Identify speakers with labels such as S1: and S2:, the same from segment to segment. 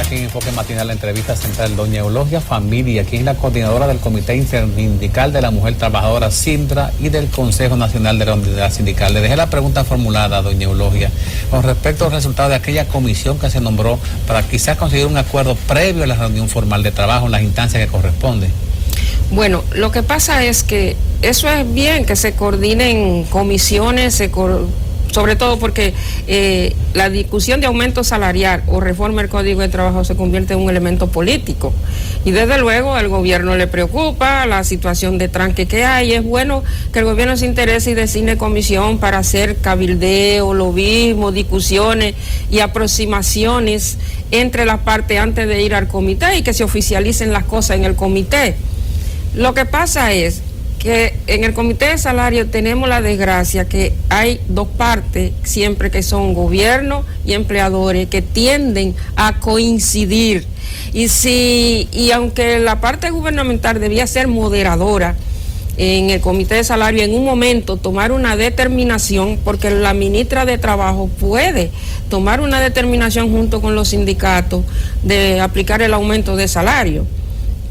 S1: aquí en Enfoque Matinal la entrevista central doña Eulogia Familia, quien es la coordinadora del Comité Intersindical de la Mujer Trabajadora SINTRA y del Consejo Nacional de la Unidad Sindical. Le dejé la pregunta formulada, doña Eulogia, con respecto al resultado de aquella comisión que se nombró para quizás conseguir un acuerdo previo a la reunión formal de trabajo en las instancias que corresponden.
S2: Bueno, lo que pasa es que eso es bien, que se coordinen comisiones, sobre todo porque la discusión de aumento salarial o reforma del Código de Trabajo se convierte en un elemento político. Y desde luego al gobierno le preocupa la situación de tranque que hay. Es bueno que el gobierno se interese y designe comisión para hacer cabildeo, lobismo, discusiones y aproximaciones entre las partes antes de ir al comité y que se oficialicen las cosas en el comité. Lo que pasa es que en el comité de salario tenemos la desgracia que hay dos partes siempre que son gobierno y empleadores que tienden a coincidir y aunque la parte gubernamental debía ser moderadora en el comité de salario, en un momento tomar una determinación, porque la ministra de Trabajo puede tomar una determinación junto con los sindicatos de aplicar el aumento de salario.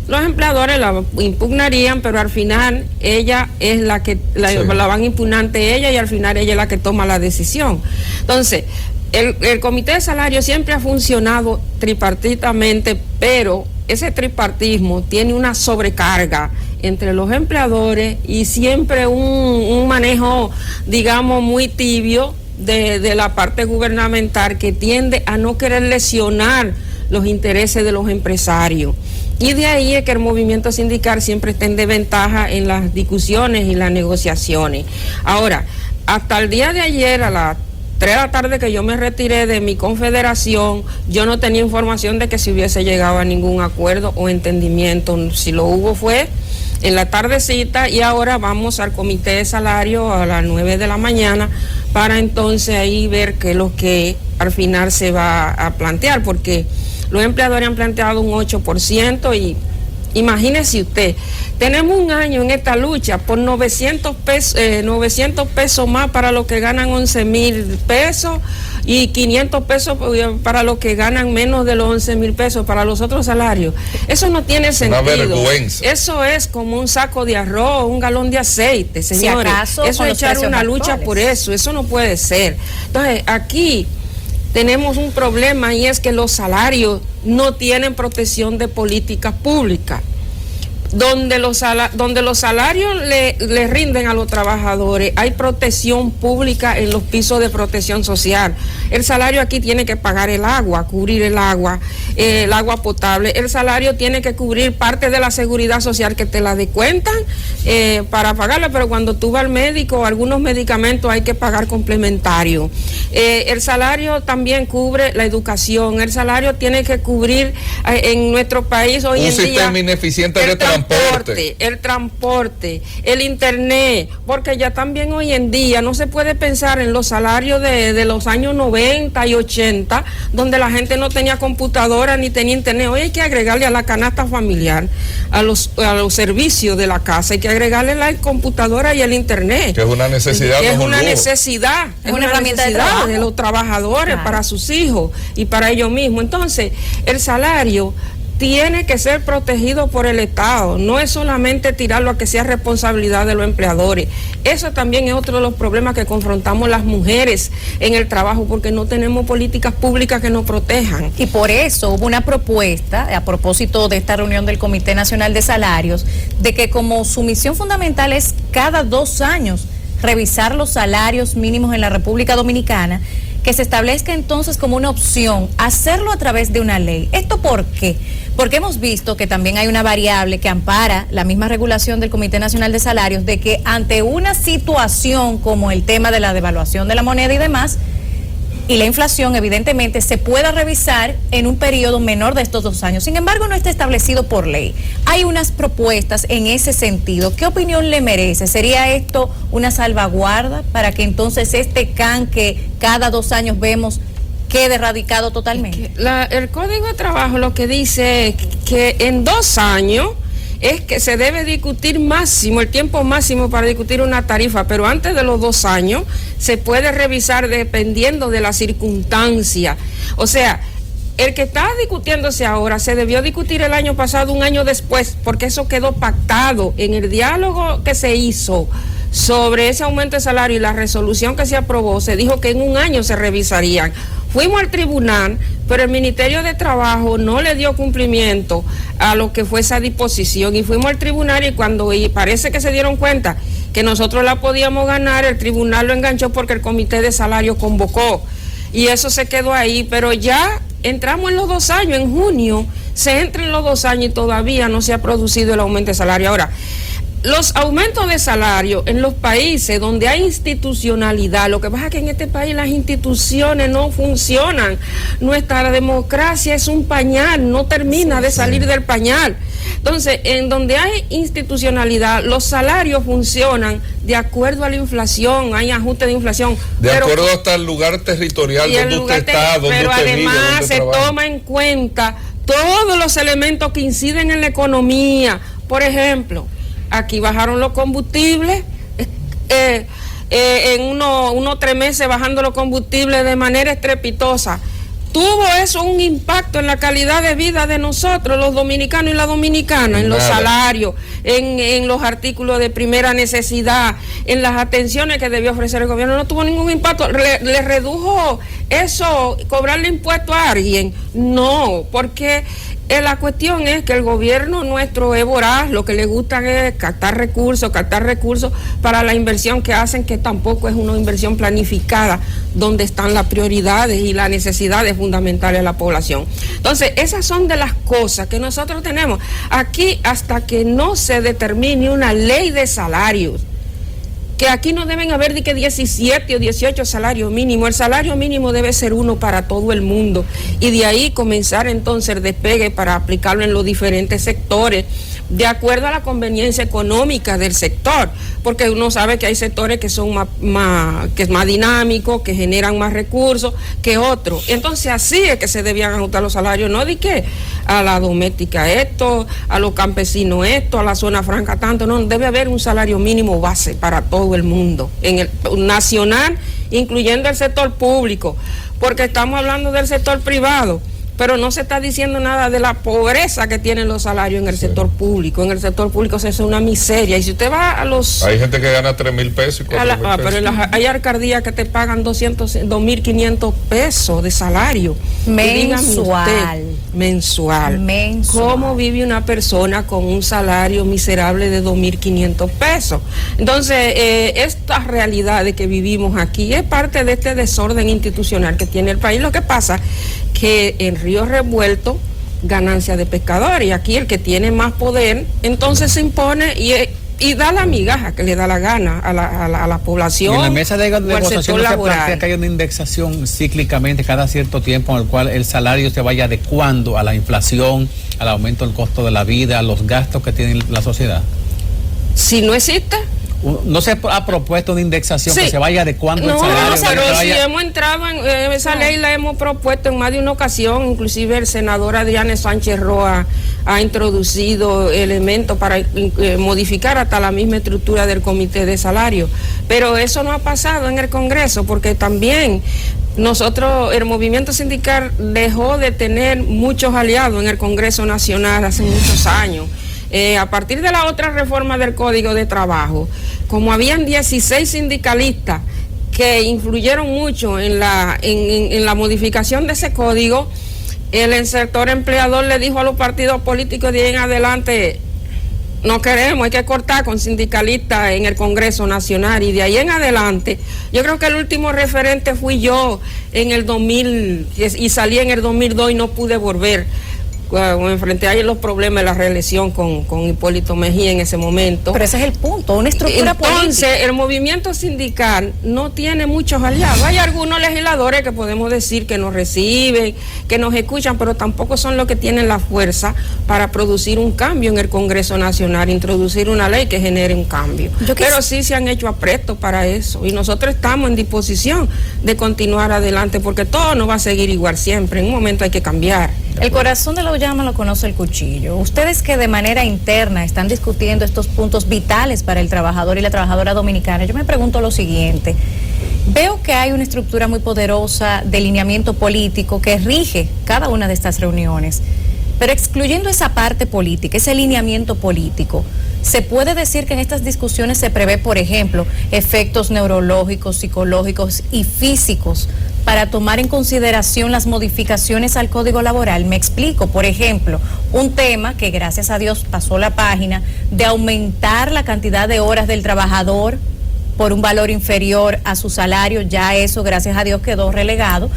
S2: Los empleadores la impugnarían, pero al final ella es la que la van a impugnar ante ella y al final ella es la que toma la decisión. Entonces, el comité de salario siempre ha funcionado tripartitamente, pero ese tripartismo tiene una sobrecarga entre los empleadores y siempre un manejo, digamos, muy tibio de la parte gubernamental que tiende a no querer lesionar los intereses de los empresarios. Y de ahí es que el movimiento sindical siempre está en desventaja en las discusiones y las negociaciones. Ahora, hasta el día de ayer a las 3 de la tarde que yo me retiré de mi confederación, yo no tenía información de que se hubiese llegado a ningún acuerdo o entendimiento. Si lo hubo fue en la tardecita y ahora vamos al comité de salario a las 9 de la mañana para entonces ahí ver qué es lo que al final se va a plantear, porque los empleadores han planteado un 8% y imagínese usted, tenemos un año en esta lucha por 900 pesos más para los que ganan 11,000 pesos y 500 pesos para los que ganan menos de los 11,000 pesos para los otros salarios. Eso no tiene sentido.
S3: Una vergüenza.
S2: Eso es como un saco de arroz, un galón de aceite, señores.
S4: Si acaso,
S2: eso es echar una lucha
S4: actuales.
S2: por eso no puede ser. Entonces, aquí tenemos un problema y es que los salarios no tienen protección de políticas públicas. Donde los salarios le rinden a los trabajadores, hay protección pública en los pisos de protección social. El salario aquí tiene que pagar el agua, cubrir el agua potable. El salario tiene que cubrir parte de la seguridad social que te la descuentan para pagarla, pero cuando tú vas al médico, algunos medicamentos hay que pagar complementario. El salario también cubre la educación. El salario tiene que cubrir en nuestro país hoy en día
S3: un sistema ineficiente de
S2: el transporte, el internet, porque ya también hoy en día no se puede pensar en los salarios de los años 90 y 80, donde la gente no tenía computadora ni tenía internet. Hoy hay que agregarle a la canasta familiar, a los servicios de la casa, hay que agregarle la computadora y el internet.
S3: Que es una necesidad.
S2: Es una necesidad, es una herramienta de los trabajadores, claro, para sus hijos y para ellos mismos. Entonces, el salario tiene que ser protegido por el Estado, no es solamente tirarlo a que sea responsabilidad de los empleadores. Eso también es otro de los problemas que confrontamos las mujeres en el trabajo, porque no tenemos políticas públicas que nos protejan.
S4: Y por eso hubo una propuesta, a propósito de esta reunión del Comité Nacional de Salarios, de que como su misión fundamental es cada 2 años revisar los salarios mínimos en la República Dominicana, que se establezca entonces como una opción hacerlo a través de una ley. ¿Esto por qué? Porque hemos visto que también hay una variable que ampara la misma regulación del Comité Nacional de Salarios, de que ante una situación como el tema de la devaluación de la moneda y demás, y la inflación evidentemente se pueda revisar en un periodo menor de estos 2 años. Sin embargo, no está establecido por ley. Hay unas propuestas en ese sentido. ¿Qué opinión le merece? ¿Sería esto una salvaguarda para que entonces este can que cada 2 años vemos quede erradicado totalmente?
S2: El Código de Trabajo lo que dice es que en 2 años es que se debe discutir máximo, el tiempo máximo para discutir una tarifa, pero antes de los 2 años se puede revisar dependiendo de la circunstancia. O sea, el que está discutiéndose ahora se debió discutir el año pasado, un año después, porque eso quedó pactado en el diálogo que se hizo sobre ese aumento de salario y la resolución que se aprobó. Se dijo que en un año se revisarían. Fuimos al tribunal, pero el Ministerio de Trabajo no le dio cumplimiento a lo que fue esa disposición, y fuimos al tribunal, y parece que se dieron cuenta que nosotros la podíamos ganar, el tribunal lo enganchó porque el comité de salario convocó, y eso se quedó ahí. Pero ya entramos en los 2 años, en junio se entra en los 2 años y todavía no se ha producido el aumento de salario. Ahora, los aumentos de salario en los países donde hay institucionalidad, lo que pasa es que en este país las instituciones no funcionan. Nuestra democracia es un pañal, no termina de salir del pañal. Entonces, en donde hay institucionalidad, los salarios funcionan de acuerdo a la inflación, hay ajuste de inflación.
S3: De acuerdo hasta el lugar territorial donde usted está, donde
S2: pero
S3: usted vive,
S2: además
S3: donde
S2: se
S3: trabaja.
S2: toma en cuenta todos los elementos que inciden en la economía. Por ejemplo, aquí bajaron los combustibles, en unos 3 meses bajando los combustibles de manera estrepitosa. Tuvo eso un impacto en la calidad de vida de nosotros, los dominicanos y las dominicanas, en los salarios, en los artículos de primera necesidad, en las atenciones que debió ofrecer el gobierno. No tuvo ningún impacto. ¿Le redujo eso, cobrarle impuesto a alguien? No, porque la cuestión es que el gobierno nuestro es voraz, lo que le gusta es captar recursos para la inversión que hacen, que tampoco es una inversión planificada, donde están las prioridades y las necesidades fundamentales de la población. Entonces, esas son de las cosas que nosotros tenemos aquí, hasta que no se determine una ley de salarios, que aquí no deben haber de que 17 o 18 salarios mínimos. El salario mínimo debe ser uno para todo el mundo, y de ahí comenzar entonces el despegue para aplicarlo en los diferentes sectores, de acuerdo a la conveniencia económica del sector, porque uno sabe que hay sectores que son más dinámicos, que generan más recursos que otros. Entonces así es que se debían ajustar los salarios, no de que a la doméstica esto, a los campesinos esto, a la zona franca tanto. No, debe haber un salario mínimo base para todo el mundo, en el nacional, incluyendo el sector público, porque estamos hablando del sector privado, pero no se está diciendo nada de la pobreza que tienen los salarios en el sector público. En el sector público eso es una miseria. Y si usted va a los...
S3: Hay gente que gana 3,000 pesos y 4,000 pesos.
S2: Pero hay alcaldías que te pagan 2.500 pesos de salario.
S4: Mensual.
S2: Mensual. ¿Cómo vive una persona con un salario miserable de 2.500 pesos? Entonces, esta realidad de que vivimos aquí es parte de este desorden institucional que tiene el país. Lo que pasa que en Río Revuelto, ganancia de pescadores, y aquí el que tiene más poder entonces se impone y da la migaja que le da la gana a la población.
S1: Y en la mesa de negociación se plantea que hay una indexación cíclicamente cada cierto tiempo, en el cual el salario se vaya adecuando a la inflación, al aumento del costo de la vida, a los gastos que tiene la sociedad.
S2: Si no existe,
S1: no se ha propuesto una indexación que se vaya adecuando el salario.
S2: No, pero si hemos entrado en esa ley, la hemos propuesto en más de una ocasión. Inclusive el senador Adrián Sánchez Roa ha introducido elementos para modificar hasta la misma estructura del comité de salario, pero eso no ha pasado en el Congreso, porque también nosotros, el movimiento sindical dejó de tener muchos aliados en el Congreso Nacional hace muchos años. A partir de la otra reforma del Código de Trabajo, como habían 16 sindicalistas que influyeron mucho en la modificación de ese código, el sector empleador le dijo a los partidos políticos de ahí en adelante: no queremos, hay que cortar con sindicalistas en el Congreso Nacional. Y de ahí en adelante, yo creo que el último referente fui yo en el 2000, y salí en el 2002 y no pude volver. Me enfrenté ahí los problemas de la reelección con Hipólito Mejía en ese momento.
S4: Pero ese es el punto, una estructura política.
S2: Entonces, el movimiento sindical no tiene muchos aliados. Hay algunos legisladores que podemos decir que nos reciben, que nos escuchan, pero tampoco son los que tienen la fuerza para producir un cambio en el Congreso Nacional, introducir una ley que genere un cambio. Pero sí se han hecho aprestos para eso, y nosotros estamos en disposición de continuar adelante, porque todo no va a seguir igual siempre. En un momento hay que cambiar.
S4: El corazón de la llama lo conoce el cuchillo. Ustedes que de manera interna están discutiendo estos puntos vitales para el trabajador y la trabajadora dominicana, yo me pregunto lo siguiente: Veo que hay una estructura muy poderosa de lineamiento político que rige cada una de estas reuniones, pero excluyendo esa parte política, ese lineamiento político, ¿se puede decir que en estas discusiones se prevé, por ejemplo, efectos neurológicos, psicológicos y físicos para tomar en consideración las modificaciones al Código Laboral? Me explico, por ejemplo, un tema que gracias a Dios pasó la página, de aumentar la cantidad de horas del trabajador por un valor inferior a su salario, ya eso gracias a Dios quedó relegado,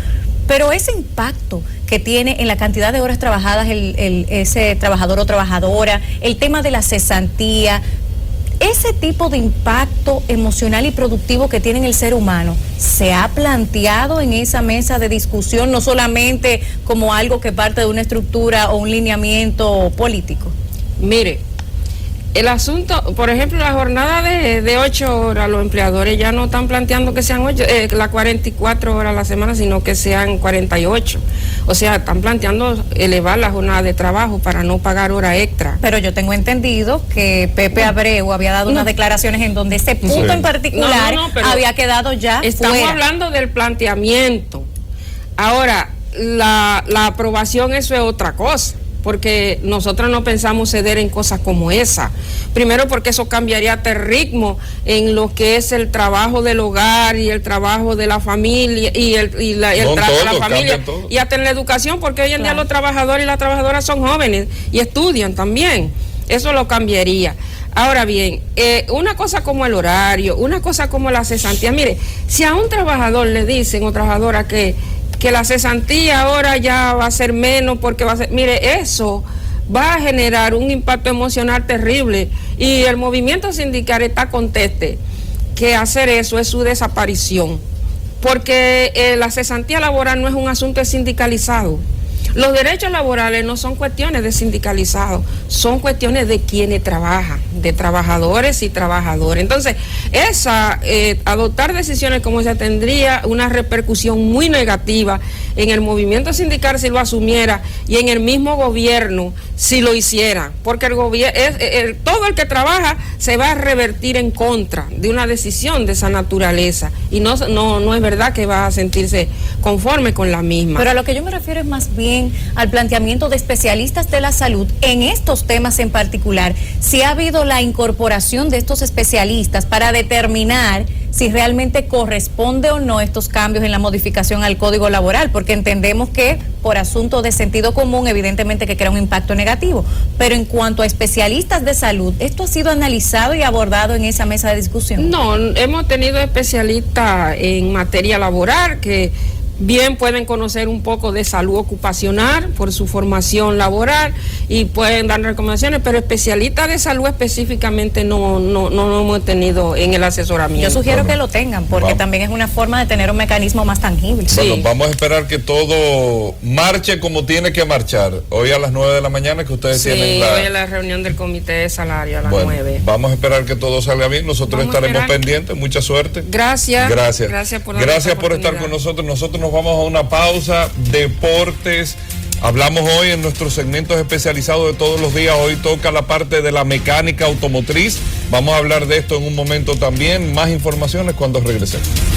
S4: pero ese impacto que tiene en la cantidad de horas trabajadas ese trabajador o trabajadora, el tema de la cesantía, ese tipo de impacto emocional y productivo que tiene en el ser humano, ¿se ha planteado en esa mesa de discusión, no solamente como algo que parte de una estructura o un lineamiento político?
S2: Mire, el asunto, por ejemplo, la jornada de 8 horas, los empleadores ya no están planteando que sean 44 horas a la semana, sino que sean 48. O sea, están planteando elevar la jornada de trabajo para no pagar hora extra.
S4: Pero yo tengo entendido que Pepe Abreu había dado unas declaraciones en donde ese punto en particular había quedado ya
S2: estamos
S4: fuera.
S2: Hablando del planteamiento. Ahora, la aprobación, eso es otra cosa, porque nosotros no pensamos ceder en cosas como esa. Primero porque eso cambiaría hasta el ritmo en lo que es el trabajo del hogar y el trabajo de la familia y el trabajo de la familia y hasta en la educación, porque hoy en día los trabajadores y las trabajadoras son jóvenes y estudian también. Eso lo cambiaría. Ahora bien, una cosa como el horario, una cosa como la cesantía. Mire, si a un trabajador le dicen o trabajadora que la cesantía ahora ya va a ser menos porque va a ser, mire, eso va a generar un impacto emocional terrible y el movimiento sindical está conteste que hacer eso es su desaparición, porque la cesantía laboral no es un asunto sindicalizado. Los derechos laborales no son cuestiones de sindicalizados, son cuestiones de quienes trabajan, de trabajadores y trabajadoras. Entonces, adoptar decisiones como esa tendría una repercusión muy negativa en el movimiento sindical si lo asumiera y en el mismo gobierno si lo hiciera, porque el gobierno, todo el que trabaja se va a revertir en contra de una decisión de esa naturaleza y no es verdad que va a sentirse conforme con la misma.
S4: Pero a lo que yo me refiero es más bien al planteamiento de especialistas de la salud en estos temas en particular, si ha habido la incorporación de estos especialistas para determinar si realmente corresponde o no estos cambios en la modificación al Código Laboral, porque entendemos que por asunto de sentido común evidentemente que crea un impacto negativo, pero en cuanto a especialistas de salud, ¿esto ha sido analizado y abordado en esa mesa de discusión?
S2: No, hemos tenido especialistas en materia laboral que bien pueden conocer un poco de salud ocupacional por su formación laboral y pueden dar recomendaciones, pero especialistas de salud específicamente no hemos tenido en el asesoramiento.
S4: Yo sugiero que lo tengan, porque también es una forma de tener un mecanismo más tangible.
S3: Sí. Bueno, vamos a esperar que todo marche como tiene que marchar. Hoy a las 9 de la mañana que ustedes tienen
S2: hoy es la reunión del comité de salario a las 9.
S3: Vamos a esperar que todo salga bien. Nosotros estaremos pendientes. Mucha suerte.
S2: Gracias
S3: por estar con nosotros. Nosotros nos vamos a una pausa. Deportes. Hablamos hoy en nuestros segmentos especializados de todos los días. Hoy toca la parte de la mecánica automotriz. Vamos a hablar de esto en un momento también. Más informaciones cuando regresemos.